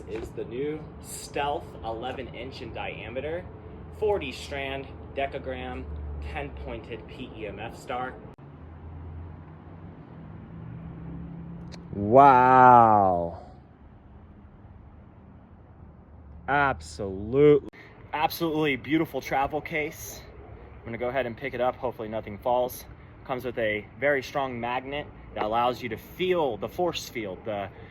is the new Stealth 11-inch in diameter, 40-strand decagram, 10-pointed PEMF star. Wow. Absolutely beautiful travel case. I'm gonna go ahead and pick it up. Hopefully nothing falls. Comes with a very strong magnet that allows you to feel the force field.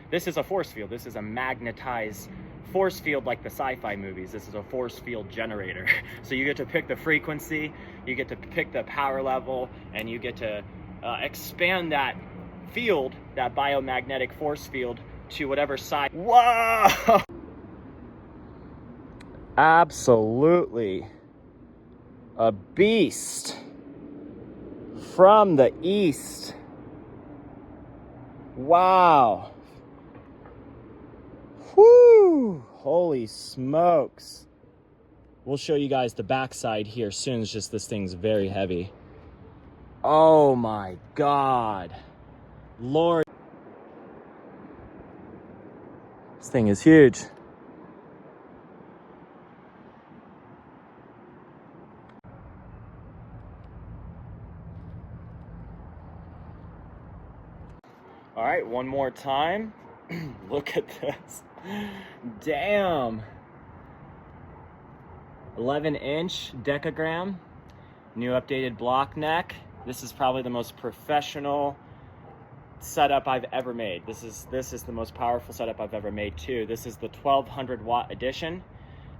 This is a force field. This is a magnetized force field like the sci-fi movies. This is a force field generator. So you get to pick the frequency, you get to pick the power level, and you get to expand that field, that biomagnetic force field, to whatever side. Whoa! Absolutely a beast from the east. Wow. Whoo! Holy smokes. We'll show you guys the backside here soon. It's just this thing's very heavy. Oh my God. Lord. This thing is huge. All right, one more time. Look at this. Damn. 11-inch decagram, new updated block neck. This is probably the most professional setup I've ever made. This is the most powerful setup I've ever made too. This is the 1200 watt edition.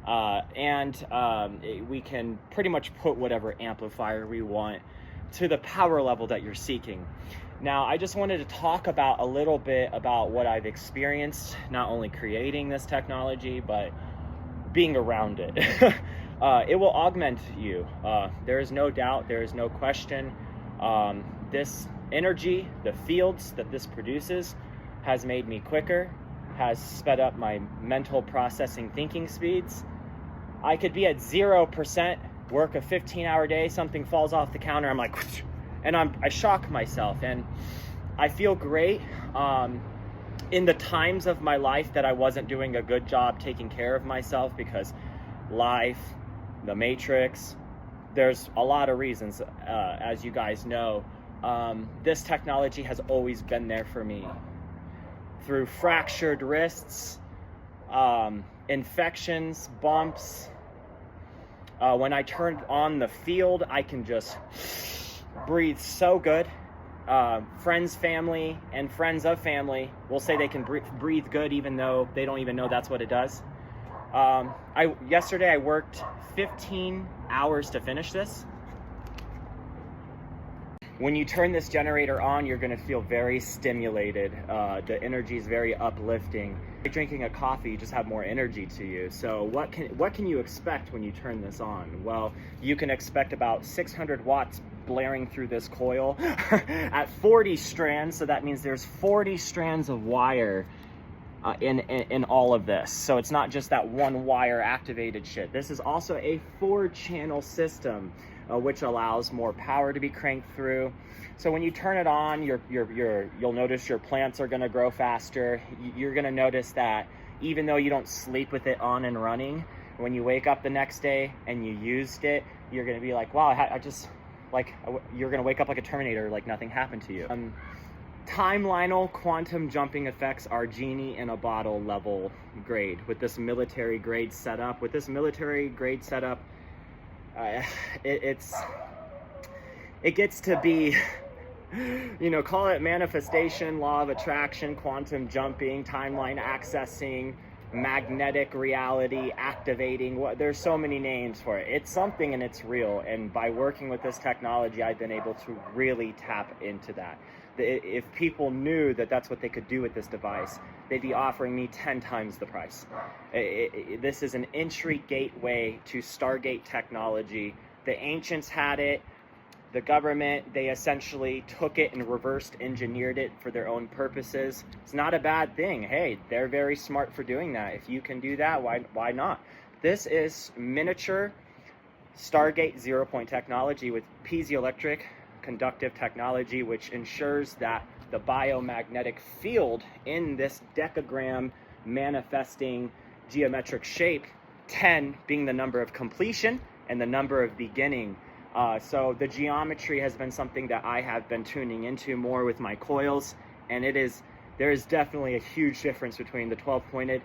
We can pretty much put whatever amplifier we want to the power level that you're seeking. Now, I just wanted to talk about a little bit about what I've experienced, not only creating this technology, but being around it. It will augment you. There is no doubt, there is no question. This energy, the fields that this produces, has made me quicker, has sped up my mental processing thinking speeds. I could be at 0%, work a 15-hour day, something falls off the counter, I'm like, and I shock myself, and I feel great. In the times of my life that I wasn't doing a good job taking care of myself, because life, the matrix, there's a lot of reasons, as you guys know. This technology has always been there for me. Through fractured wrists, infections, bumps. When I turn on the field, I can just breathe so good. Friends, family, and friends of family will say they can breathe good even though they don't even know that's what it does. Yesterday I worked 15 hours to finish this. When you turn this generator on, you're going to feel very stimulated. The energy is very uplifting. Like drinking a coffee, you just have more energy to you. So what can you expect when you turn this on? Well, you can expect about 600 watts blaring through this coil at 40 strands. So that means there's 40 strands of wire in all of this. So it's not just that one wire activated shit. This is also a 4-channel system, which allows more power to be cranked through. So when you turn it on, you'll notice your plants are going to grow faster. You're going to notice that even though you don't sleep with it on and running, when you wake up the next day and you used it, you're going to be like, wow, you're going to wake up like a Terminator, like nothing happened to you. Timelinal quantum jumping effects are genie in a bottle level grade with this military grade setup. With this military grade setup, it gets to be, call it manifestation, law of attraction, quantum jumping, timeline accessing, magnetic reality activating. There's so many names for it. It's something and it's real. And by working with this technology, I've been able to really tap into that. If people knew that that's what they could do with this device, they'd be offering me 10 times the price. This is an entry gateway to Stargate technology. The ancients had it. The government, they essentially took it and reversed engineered it for their own purposes. It's not a bad thing. Hey, they're very smart for doing that. If you can do that, why not? This is miniature Stargate 0-point technology with piezoelectric conductive technology, which ensures that the biomagnetic field in this decagram manifesting geometric shape, 10 being the number of completion and the number of beginning. So the geometry has been something that I have been tuning into more with my coils, and there is definitely a huge difference between the 12-pointed,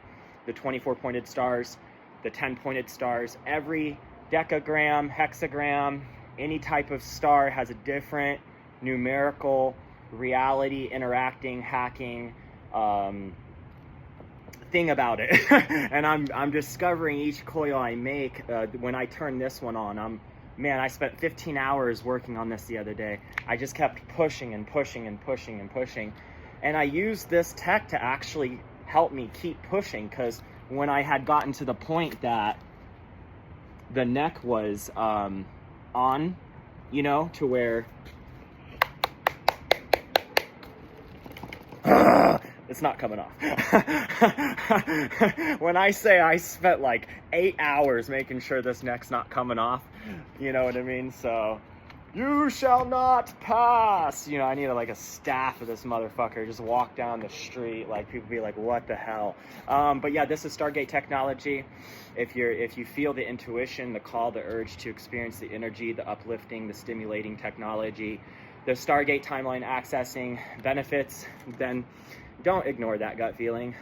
the 24-pointed stars, the 10-pointed stars. Every decagram, hexagram, any type of star has a different numerical reality interacting, hacking thing about it. And I'm discovering each coil I make. When I turn this one on, man, I spent 15 hours working on this the other day. I just kept pushing and pushing and pushing and pushing. And I used this tech to actually help me keep pushing, because when I had gotten to the point that the neck was on, you know, to where it's not coming off. When I say I spent like 8 hours making sure this neck's not coming off, you know what I mean? So, you shall not pass. You know, I need like a staff of this motherfucker. Just walk down the street, like people be like, what the hell? But yeah, this is Stargate technology. If you feel the intuition, the call, the urge to experience the energy, the uplifting, the stimulating technology, the Stargate timeline accessing benefits, then don't ignore that gut feeling.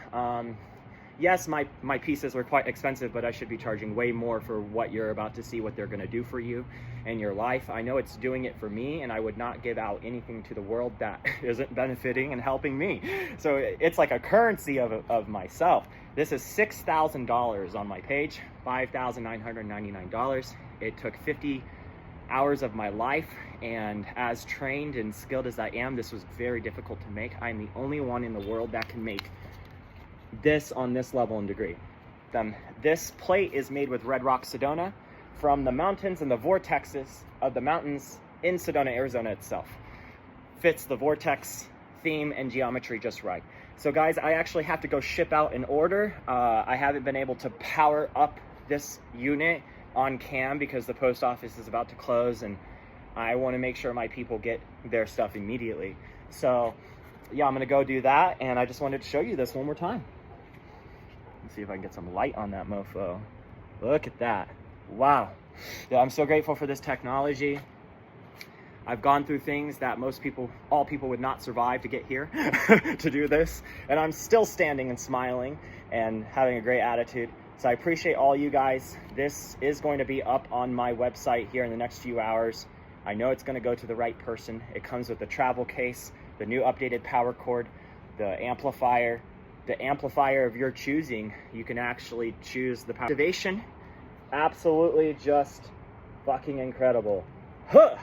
Yes, my pieces were quite expensive, but I should be charging way more for what you're about to see, what they're going to do for you and your life. I know it's doing it for me, and I would not give out anything to the world that isn't benefiting and helping me. So it's like a currency of myself. This is $6,000 on my page, $5,999. It took 50 hours of my life, and as trained and skilled as I am, this was very difficult to make. I'm the only one in the world that can make this on this level and degree. This plate is made with red rock Sedona from the mountains and the vortexes of the mountains in Sedona, Arizona itself. Fits the vortex theme and geometry just right. So guys, I actually have to go ship out an order. I haven't been able to power up this unit on cam because the post office is about to close, and I want to make sure my people get their stuff immediately. So yeah, I'm gonna go do that, and I just wanted to show you this one more time. Let's see if I can get some light on that mofo. Look at that. Wow. Yeah, I'm so grateful for this technology. I've gone through things that all people would not survive to get here to do this, and I'm still standing and smiling and having a great attitude. So I appreciate all you guys. This is going to be up on my website here in the next few hours. I know it's going to go to the right person. It comes with the travel case, the new updated power cord, the amplifier of your choosing. You can actually choose the power. Activation, absolutely just fucking incredible. Huh.